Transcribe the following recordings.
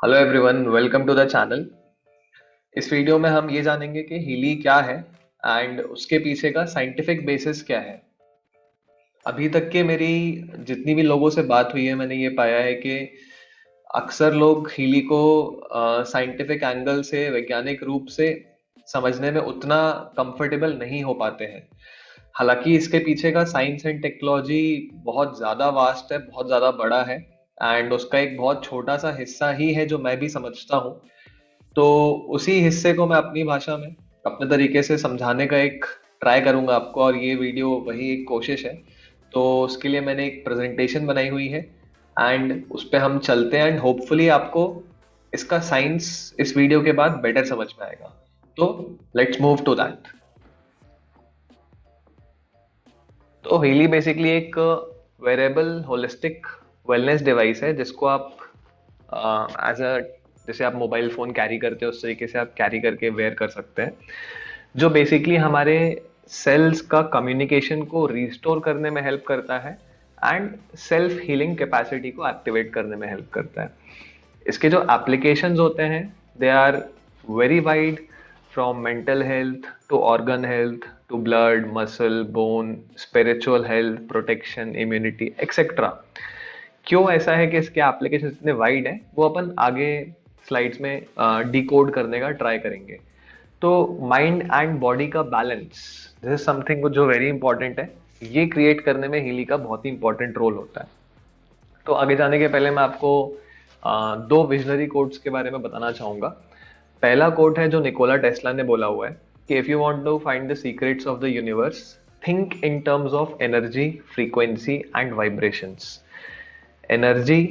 Hello everyone, welcome to the channel. इस video में हम ये जानेंगे कि हीली क्या है एंड उसके पीछे का साइंटिफिक बेसिस क्या है। अभी तक के मेरी जितनी भी लोगों से बात हुई है, मैंने ये पाया है कि अक्सर लोग हीली को साइंटिफिक एंगल से, वैज्ञानिक रूप से समझने में उतना कंफर्टेबल नहीं हो पाते हैं। हालांकि इसके पीछे का साइंस एंड टेक्नोलॉजी बहुत ज्यादा वास्ट है, बहुत ज्यादा बड़ा है एंड उसका एक बहुत छोटा सा हिस्सा ही है जो मैं भी समझता हूँ। तो उसी हिस्से को मैं अपनी भाषा में अपने तरीके से समझाने का एक ट्राई करूंगा आपको, और ये वीडियो वही एक कोशिश है। तो उसके लिए मैंने एक प्रेजेंटेशन बनाई हुई है एंड उस पे हम चलते हैं एंड होपफुली आपको इसका साइंस इस वीडियो के बाद बेटर समझ में आएगा। तो लेट्स मूव टू दैट। तो हीली बेसिकली एक वेरेबल होलिस्टिक वेलनेस डिवाइस है जिसको आप एज अ जैसे आप मोबाइल फोन कैरी करते हो उस तरीके से आप कैरी करके वेयर कर सकते हैं, जो बेसिकली हमारे सेल्स का कम्युनिकेशन को रिस्टोर करने में हेल्प करता है एंड सेल्फ हीलिंग कैपेसिटी को एक्टिवेट करने में हेल्प करता है। इसके जो एप्लीकेशंस होते हैं they are very wide, from mental health to organ health to blood muscle bone, spiritual health, protection, immunity etcetera. क्यों ऐसा है कि इसके एप्लीकेशन इतने वाइड है, वो अपन आगे स्लाइड्स में डिकोड करने का ट्राई करेंगे। तो माइंड एंड बॉडी का बैलेंस, दिस इज समथिंग जो वेरी इंपॉर्टेंट है। ये क्रिएट करने में हीली का बहुत ही इंपॉर्टेंट रोल होता है। तो आगे जाने के पहले मैं आपको दो विजनरी कोट्स के बारे में बताना चाहूंगा। पहला कोट है जो निकोला टेस्ला ने बोला हुआ है कि if you want to find the secrets of the universe, think in terms of energy, frequency and vibrations. Energy,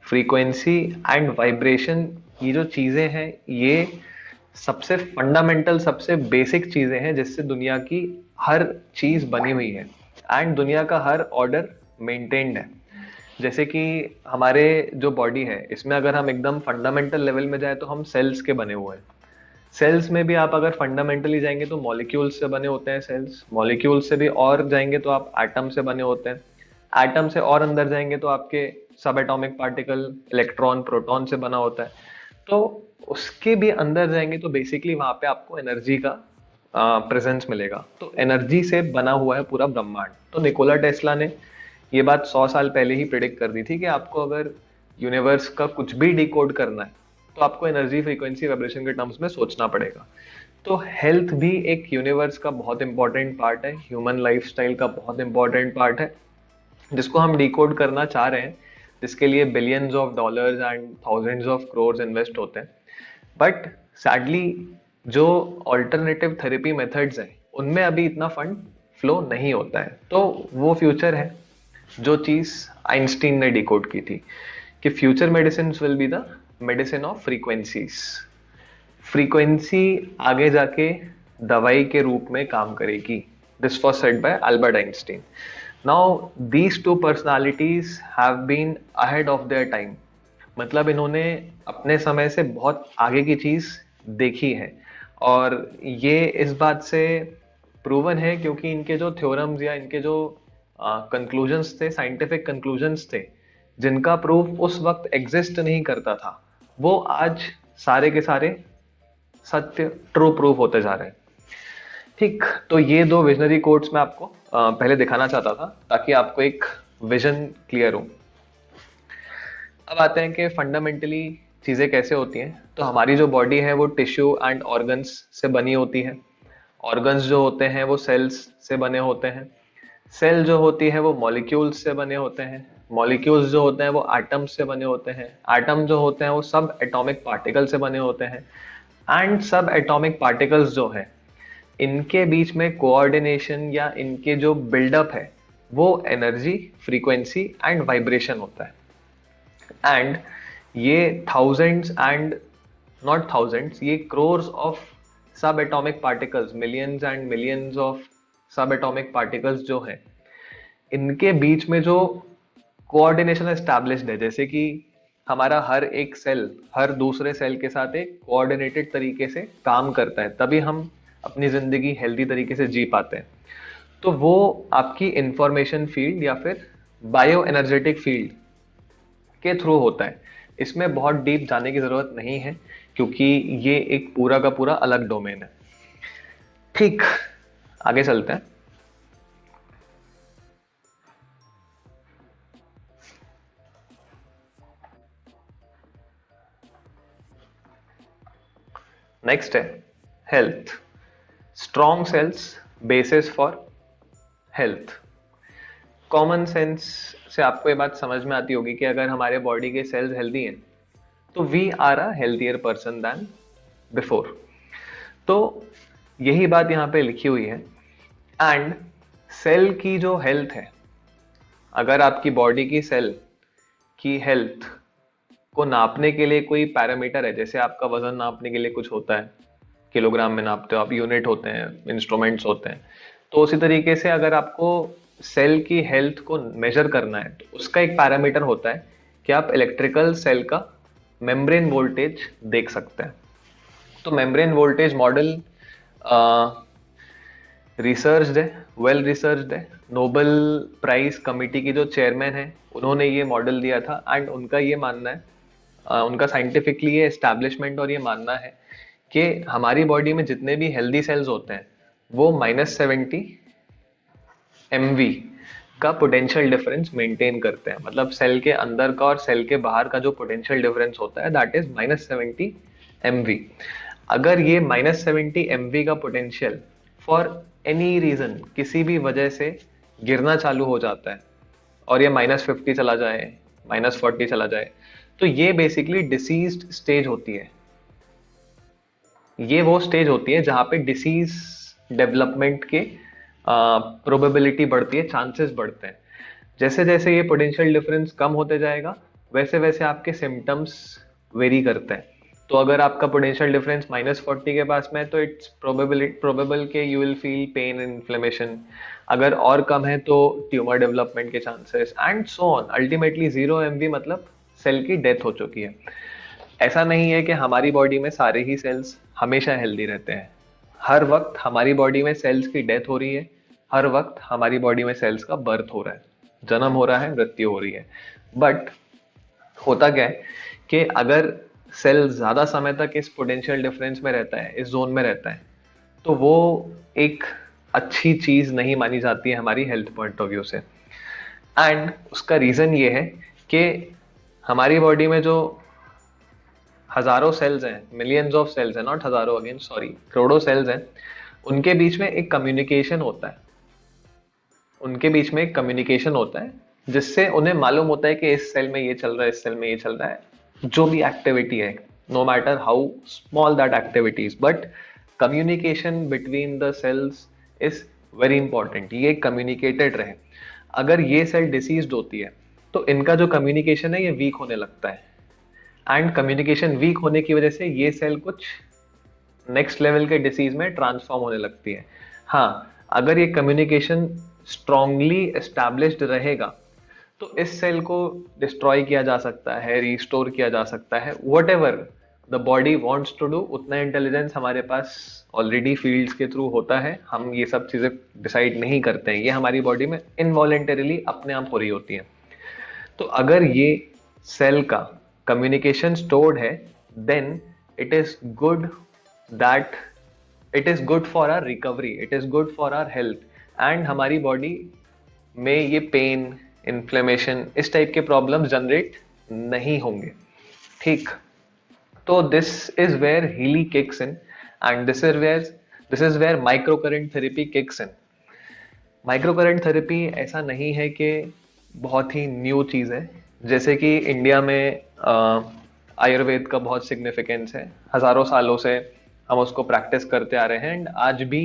frequency and vibration, ये जो चीजें हैं ये सबसे फंडामेंटल, सबसे बेसिक चीजें हैं जिससे दुनिया की हर चीज बनी हुई है एंड दुनिया का हर ऑर्डर मेंटेन्ड है। जैसे कि हमारे जो बॉडी है इसमें अगर हम एकदम फंडामेंटल लेवल में जाए तो हम सेल्स के बने हुए हैं। सेल्स में भी आप अगर फंडामेंटली जाएंगे तो मॉलिक्यूल्स से बने होते हैं सेल्स, मॉलिक्यूल्स से भी और जाएंगे तो आप एटम से बने होते हैं, एटम से और अंदर जाएंगे तो आपके सब एटॉमिक पार्टिकल, इलेक्ट्रॉन, प्रोटॉन से बना होता है। तो उसके भी अंदर जाएंगे तो बेसिकली वहां पे आपको एनर्जी का प्रेजेंस मिलेगा। तो एनर्जी से बना हुआ है पूरा ब्रह्मांड। तो निकोला टेस्ला ने ये बात 100 साल पहले ही प्रिडिक्ट कर दी थी कि आपको अगर यूनिवर्स का कुछ भी डिकोड करना है तो आपको एनर्जी, फ्रीक्वेंसी, वाइब्रेशन के टर्म्स में सोचना पड़ेगा। तो हेल्थ भी एक यूनिवर्स का बहुत इंपॉर्टेंट पार्ट है, ह्यूमन लाइफस्टाइल का बहुत इंपॉर्टेंट पार्ट है, जिसको हम डिकोड करना चाह रहे हैं, जिसके लिए billions of dollars and thousands of crores invest होते हैं। बट सैडली जो ऑल्टरनेटिव थेरेपी मेथड्स हैं उनमें अभी इतना फंड फ्लो नहीं होता है। तो वो फ्यूचर है जो चीज आइंस्टीन ने डिकोड की थी कि future medicine will be the medicine of frequencies. Frequency आगे जाके दवाई के रूप में काम करेगी। This was said by Albert Einstein. Now these two personalities have been ahead of their time. मतलब इन्होंने अपने समय से बहुत आगे की चीज देखी है, और ये इस बात से प्रूवन है क्योंकि इनके जो थ्योरम्स या इनके जो कंक्लूजन्स थे, साइंटिफिक कंक्लूजन्स थे, जिनका प्रूफ उस वक्त एग्जिस्ट नहीं करता था, वो आज सारे के सारे सत्य, ट्रू प्रूफ होते जा रहे हैं। ठीक, तो ये दो विजनरी कोट्स मैं आपको पहले दिखाना चाहता था ताकि आपको एक विजन क्लियर हो। अब आते हैं कि फंडामेंटली चीजें कैसे होती हैं। तो हमारी जो बॉडी है वो टिश्यू एंड ऑर्गन्स से बनी होती है। ऑर्गन्स जो होते हैं वो सेल्स से बने होते हैं। सेल जो होती है वो मॉलिक्यूल्स से बने होते हैं। मॉलिक्यूल्स जो होते हैं वो एटम्स से बने होते हैं। एटम जो होते हैं वो सब एटॉमिक पार्टिकल से बने होते हैं। एंड सब एटॉमिक पार्टिकल्स जो है इनके बीच में कोऑर्डिनेशन या इनके जो बिल्डअप है वो एनर्जी, फ्रीक्वेंसी एंड वाइब्रेशन होता है। एंड ये थाउजेंड्स एंड नॉट थाउजेंड्स, ये क्रोर्स ऑफ सब atomic particles, millions and millions of सब एटॉमिक पार्टिकल्स जो हैं, इनके बीच में जो कोऑर्डिनेशन एस्टैब्लिश्ड है, जैसे कि हमारा हर एक सेल हर दूसरे सेल के साथ एक कोऑर्डिनेटेड तरीके से काम करता है, तभी हम अपनी जिंदगी हेल्दी तरीके से जी पाते हैं। तो वो आपकी इंफॉर्मेशन फील्ड या फिर बायो एनर्जेटिक फील्ड के थ्रू होता है। इसमें बहुत डीप जाने की जरूरत नहीं है, क्योंकि ये एक पूरा का पूरा अलग डोमेन है। ठीक, आगे चलते हैं। नेक्स्ट है health. Strong cells basis for health. Common sense से आपको ये बात समझ में आती होगी कि अगर हमारे बॉडी के सेल्स हेल्दी हैं तो we are a healthier person than before. तो यही बात यहाँ पे लिखी हुई है। एंड सेल की जो हेल्थ है, अगर आपकी बॉडी की सेल की हेल्थ को नापने के लिए कोई पैरामीटर है, जैसे आपका वजन नापने के लिए कुछ होता है, किलोग्राम में नापते हो आप, यूनिट होते हैं, इंस्ट्रूमेंट्स होते हैं, तो उसी तरीके से अगर आपको सेल की हेल्थ को मेजर करना है तो उसका एक पैरामीटर होता है कि आप इलेक्ट्रिकल सेल का मेम्ब्रेन वोल्टेज देख सकते हैं। तो मेम्ब्रेन वोल्टेज मॉडल रिसर्च्ड है, वेल रिसर्च्ड है। नोबेल प्राइज कमिटी की जो चेयरमैन है उन्होंने ये मॉडल दिया था, एंड उनका ये मानना है, उनका साइंटिफिकली ये एस्टैब्लिशमेंट और ये मानना है कि हमारी बॉडी में जितने भी हेल्दी सेल्स होते हैं वो -70 MV का पोटेंशियल डिफरेंस मेंटेन करते हैं। मतलब सेल के अंदर का और सेल के बाहर का जो पोटेंशियल डिफरेंस होता है दैट इज -70 MV। अगर ये -70 MV का पोटेंशियल फॉर एनी रीजन, किसी भी वजह से गिरना चालू हो जाता है और ये -50 चला जाए, -40 चला जाए, तो ये बेसिकली डिसीज्ड स्टेज होती है। ये वो स्टेज होती है जहां पे डिसीज डेवलपमेंट के प्रोबेबिलिटी बढ़ती है, चांसेस बढ़ते हैं। जैसे जैसे ये पोटेंशियल डिफरेंस कम होते जाएगा वैसे वैसे आपके सिम्टम्स वेरी करते हैं। तो अगर आपका पोटेंशियल डिफरेंस -40 के पास में है तो इट्स प्रोबेबल के you will feel pain, inflammation. अगर और कम है तो ट्यूमर डेवलपमेंट के chances and so on. Ultimately 0 MV मतलब सेल की डेथ हो चुकी है। ऐसा नहीं है कि हमारी बॉडी में सारे ही सेल्स हमेशा हेल्दी रहते हैं। हर वक्त हमारी बॉडी में सेल्स की डेथ हो रही है, हर वक्त हमारी बॉडी में सेल्स का बर्थ हो रहा है, जन्म हो रहा है, मृत्यु हो रही है। बट होता क्या है कि अगर सेल ज्यादा समय तक इस पोटेंशियल डिफरेंस में रहता है, इस जोन में रहता है, तो वो एक अच्छी चीज नहीं मानी जाती है हमारी हेल्थ पॉइंट ऑफ व्यू से। एंड उसका रीजन ये है कि हमारी बॉडी में जो हजारों सेल्स हैं, मिलियंस ऑफ सेल्स हैं, नॉट हजारों, अगेन सॉरी, करोड़ों सेल्स हैं, उनके बीच में एक कम्युनिकेशन होता है। उनके बीच में एक कम्युनिकेशन होता है जिससे उन्हें मालूम होता है कि इस सेल में ये चल रहा है, इस सेल में ये चल रहा है, जो भी एक्टिविटी है, no matter how small that activity is, but communication between the cells is very important. ये कम्युनिकेटेड रहे। अगर ये सेल डिसीज्ड होती है तो इनका जो कम्युनिकेशन है ये वीक होने लगता है, एंड कम्युनिकेशन वीक होने की वजह से ये सेल कुछ नेक्स्ट लेवल के डिसीज में ट्रांसफॉर्म होने लगती है। हाँ, अगर ये कम्युनिकेशन स्ट्रांगली एस्टैब्लिश्ड रहेगा तो इस सेल को डिस्ट्रॉय किया जा सकता है, रिस्टोर किया जा सकता है, whatever the body wants to do. उतना इंटेलिजेंस हमारे पास ऑलरेडी फील्ड्स के थ्रू होता है, हम ये सब चीजें डिसाइड नहीं करते हैं, ये हमारी बॉडी में इनवॉलेंटरीली अपने आप हो रही होती है। तो अगर ये सेल का कम्युनिकेशन स्टोर्ड है then it is good that it is good for our recovery, it is good for our health, and हमारी बॉडी में ये पेन, इन्फ्लेमेशन, इस टाइप के प्रॉब्लम्स जनरेट नहीं होंगे। ठीक, तो this is where Healy kicks in, and this is where micro current therapy kicks in. Micro current therapy ऐसा नहीं है कि बहुत ही न्यू चीज है। जैसे कि इंडिया में आयुर्वेद का बहुत सिग्निफिकेंस है, हजारों सालों से हम उसको प्रैक्टिस करते आ रहे हैं एंड आज भी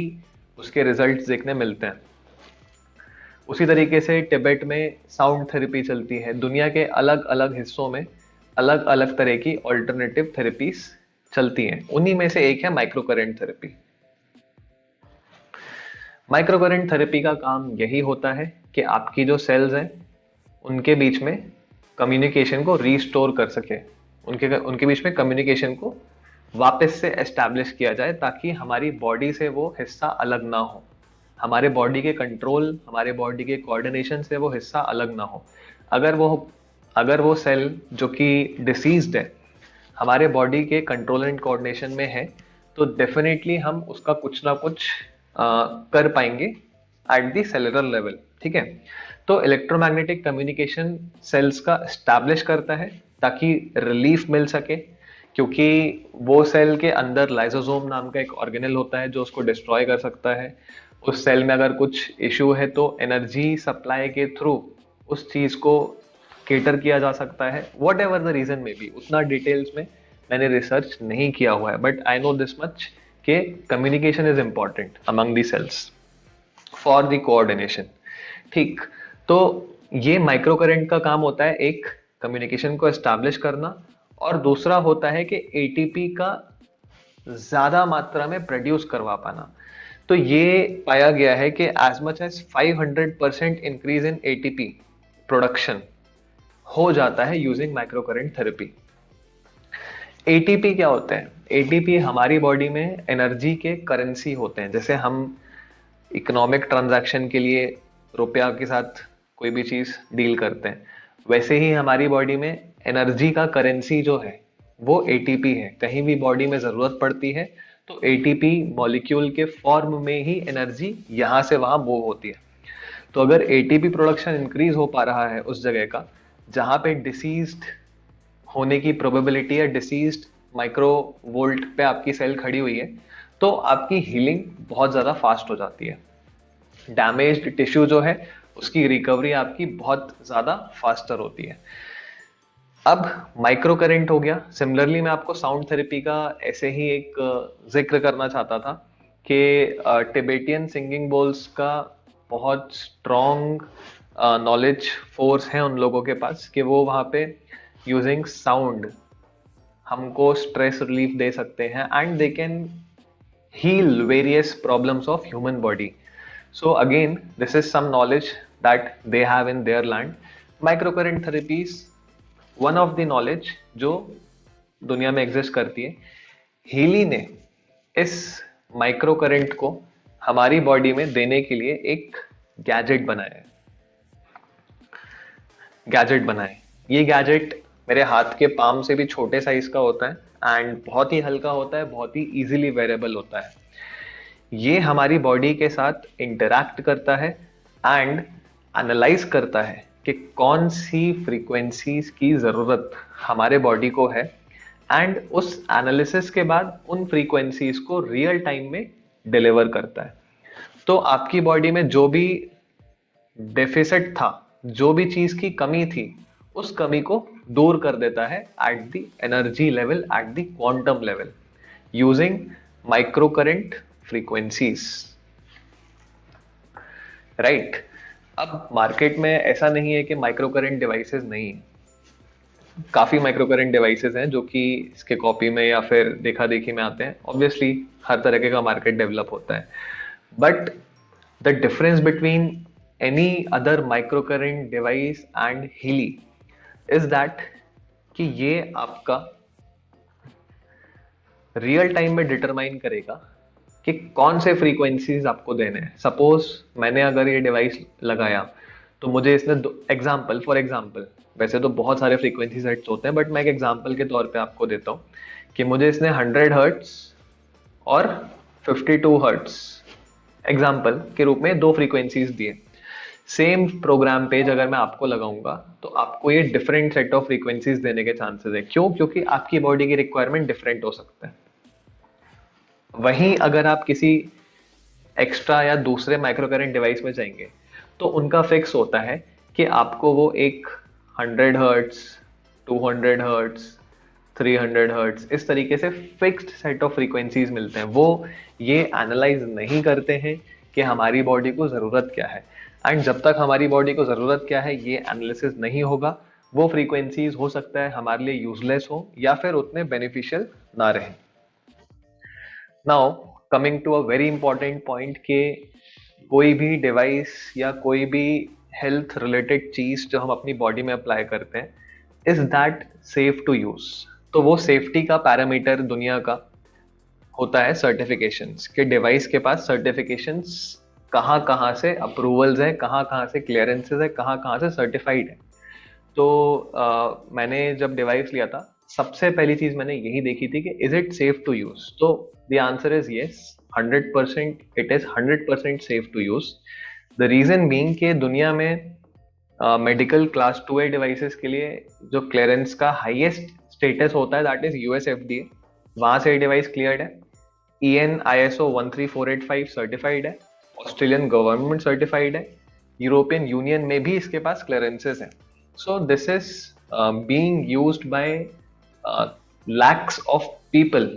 उसके रिजल्ट्स देखने मिलते हैं। उसी तरीके से तिब्बत में साउंड थेरेपी चलती है। दुनिया के अलग अलग हिस्सों में अलग अलग तरह की ऑल्टरनेटिव थेरेपीज चलती हैं, उन्हीं में से एक है micro current therapy. Micro current therapy का काम यही होता है कि आपकी जो सेल्स हैं उनके बीच में कम्युनिकेशन को रीस्टोर कर सके, उनके बीच में कम्युनिकेशन को वापस से एस्टैब्लिश किया जाए, ताकि हमारी बॉडी से वो हिस्सा अलग ना हो, हमारे बॉडी के कंट्रोल, हमारे बॉडी के कोऑर्डिनेशन से वो हिस्सा अलग ना हो। अगर वो अगर वो सेल जो कि डिसीज्ड है हमारे बॉडी के कंट्रोल एंड कोऑर्डिनेशन में है, तो डेफिनेटली हम उसका कुछ ना कुछ कर पाएंगे एट द सेलुलर लेवल। ठीक है, तो इलेक्ट्रोमैग्नेटिक कम्युनिकेशन सेल्स का एस्टैब्लिश करता है ताकि रिलीफ मिल सके, क्योंकि वो सेल के अंदर लाइसोसोम नाम का एक ऑर्गेनेल होता है जो उसको डिस्ट्रॉय कर सकता है। उस सेल में अगर कुछ इश्यू है तो एनर्जी सप्लाई के थ्रू उस चीज को केटर किया जा सकता है, वट एवर द रीजन में भी। उतना डिटेल्स में मैंने रिसर्च नहीं किया हुआ है, but I know this much के communication is important among the cells for the coordination. ठीक, तो ये माइक्रो करंट का काम होता है, एक कम्युनिकेशन को एस्टैब्लिश करना, और दूसरा होता है कि एटीपी का ज्यादा मात्रा में प्रोड्यूस करवा पाना। तो ये पाया गया है कि as much as 500% increase in ATP production हो जाता है using micro current therapy. ATP क्या होते हैं? एटीपी हमारी बॉडी में एनर्जी के करेंसी होते हैं। जैसे हम इकोनॉमिक ट्रांजैक्शन के लिए रुपया के साथ कोई भी चीज डील करते हैं, वैसे ही हमारी बॉडी में एनर्जी का करेंसी जो है वो एटीपी है। कहीं भी बॉडी में जरूरत पड़ती है तो एटीपी मॉलिक्यूल के फॉर्म में ही एनर्जी यहां से वहां मूव होती है। तो अगर एटीपी प्रोडक्शन इंक्रीज हो पा रहा है उस जगह का जहां पे डिसीज्ड होने की प्रोबेबिलिटी है, डिसीज्ड माइक्रो वोल्ट पे आपकी सेल खड़ी हुई है, तो आपकी हीलिंग बहुत ज्यादा फास्ट हो जाती है। डैमेज्ड टिश्यू जो है उसकी रिकवरी आपकी बहुत ज्यादा फास्टर होती है। अब माइक्रो करंट हो गया। सिमिलरली मैं आपको साउंड थेरेपी का ऐसे ही एक जिक्र करना चाहता था कि टिबेटियन सिंगिंग बोल्स का बहुत स्ट्रॉन्ग नॉलेज फोर्स है उन लोगों के पास कि वो वहां पे यूजिंग साउंड हमको स्ट्रेस रिलीफ दे सकते हैं and they can heal various problems of human body. So again, this is some knowledge that they have in their land. Microcurrent therapy is one of the knowledge जो दुनिया में exist करती है। Healy ने इस माइक्रो करंट को हमारी body में देने के लिए एक गैजेट बनाया है। ये गैजेट मेरे हाथ के पाम से भी छोटे साइज का होता है एंड बहुत ही हल्का होता है, बहुत ही इजीली वेरेबल होता है। ये हमारी बॉडी के साथ इंटरैक्ट करता है एंड एनालाइज करता है कि कौन सी फ्रीक्वेंसीज की जरूरत हमारे बॉडी को है, एंड उस एनालिसिस के बाद उन फ्रीक्वेंसीज को रियल टाइम में डिलीवर करता है। तो आपकी बॉडी में जो भी डेफिसिट था, जो भी चीज की कमी थी, उस कमी को दूर कर देता है at the energy level, at the quantum level, using micro current frequencies. Right, अब मार्केट में ऐसा नहीं है कि माइक्रो करंट डिवाइसेस नहीं है। काफी माइक्रो करंट डिवाइसेस हैं जो कि इसके कॉपी में या फिर देखा देखी में आते हैं। ऑब्वियसली हर तरह का मार्केट डेवलप होता है, but the difference between any other micro current device and Healy is that कि ये आपका रियल टाइम में डिटरमाइन करेगा कि कौन से फ्रीक्वेंसीज आपको देने हैं। सपोज मैंने अगर ये डिवाइस लगाया तो मुझे इसने एग्जाम्पल फॉर एग्जाम्पल, वैसे तो बहुत सारे फ्रीक्वेंसी सेट्स होते हैं बट मैं एक एग्जाम्पल के तौर पे आपको देता हूँ कि मुझे इसने 100 हर्ट्स और 52 हर्ट्स एग्जाम्पल के रूप में दो फ्रीक्वेंसीज दिए। सेम प्रोग्राम पेज अगर मैं आपको लगाऊंगा तो आपको ये डिफरेंट सेट ऑफ फ्रीक्वेंसीज देने के चांसेस है। क्यों? क्योंकि आपकी बॉडी की रिक्वायरमेंट डिफरेंट हो सकता है। वहीं अगर आप किसी एक्स्ट्रा या दूसरे माइक्रो करंट डिवाइस में जाएंगे तो उनका फिक्स होता है कि आपको वो एक 100 हर्ट्स, 200 हर्ट्स, 300 हर्ट्स, इस तरीके से फिक्स्ड सेट ऑफ फ्रीक्वेंसीज मिलते हैं। वो ये एनालाइज नहीं करते हैं कि हमारी बॉडी को जरूरत क्या है, एंड जब तक हमारी बॉडी को जरूरत क्या है ये एनालिसिस नहीं होगा, वो फ्रीक्वेंसीज हो सकता है हमारे लिए यूजलेस हो या फिर उतने बेनिफिशियल ना रहे। Now coming to a very important point कि कोई भी डिवाइस या कोई भी हेल्थ रिलेटेड चीज जो हम अपनी बॉडी में अप्लाई करते हैं, is that safe to use? तो वो सेफ्टी का पैरामीटर दुनिया का होता है सर्टिफिकेशंस, कि डिवाइस के पास सर्टिफिकेशंस कहाँ कहाँ से अप्रूवल्स है, कहाँ कहाँ से क्लियरेंसेस है, कहाँ कहाँ से सर्टिफाइड है। तो मैंने जब डिवाइस लिया था, सबसे पहली चीज मैंने यही देखी थी कि is it safe to use. तो the answer is yes, 100%, it is 100% safe to use. The reason being कि दुनिया में मेडिकल क्लास 2A डिवाइसेस के लिए जो क्लियरेंस का हाईएस्ट स्टेटस होता है दैट इज यूएस FDA। वहां से डिवाइस क्लियर्ड है, EN ISO 13485 सर्टिफाइड है, ऑस्ट्रेलियन गवर्नमेंट सर्टिफाइड है, यूरोपियन यूनियन में भी इसके पास क्लियरेंसेस हैं। So this is being used by lakhs of people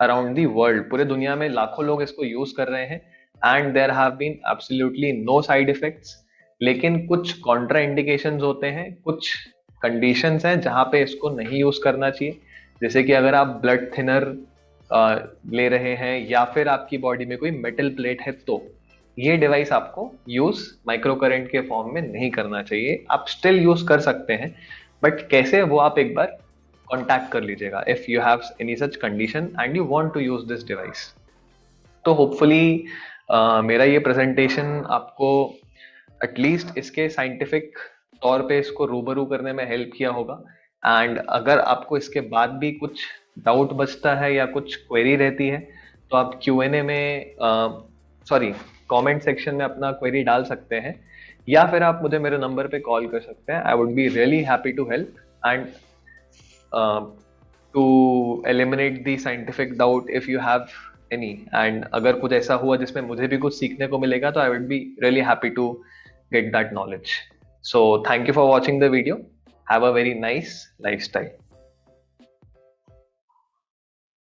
around the world. पूरे दुनिया में लाखों लोग इसको यूज कर रहे हैं and there have been absolutely no side effects. लेकिन कुछ कॉन्ट्रा इंडिकेशंस होते हैं, कुछ कंडीशंस हैं जहां पे इसको नहीं यूज करना चाहिए। जैसे कि अगर आप ब्लड थिनर ले रहे हैं या फिर आपकी बॉडी में कोई मेटल प्लेट है, तो ये डिवाइस आपको यूज माइक्रो करंट के फॉर्म में नहीं करना चाहिए। आप स्टिल यूज कर सकते हैं, बट कैसे वो आप एक बार कांटेक्ट कर लीजिएगा if you have any such condition and you want to use this device. तो होपफुली मेरा ये प्रेजेंटेशन आपको एटलीस्ट इसके साइंटिफिक तौर पे इसको रूबरू करने में हेल्प किया होगा। एंड अगर आपको इसके बाद भी कुछ डाउट बचता है या कुछ क्वेरी रहती है, तो आप Q&A में, सॉरी, कमेंट सेक्शन में अपना क्वेरी डाल सकते हैं, या फिर आप मुझे मेरे नंबर पे कॉल कर सकते हैं। I would be really happy to help and to eliminate the scientific doubt if you have any. And अगर कुछ ऐसा हुआ जिसमें मुझे भी कुछ सीखने को मिलेगा, तो I would be really happy to get that knowledge. So thank you for watching the video. Have a very nice lifestyle.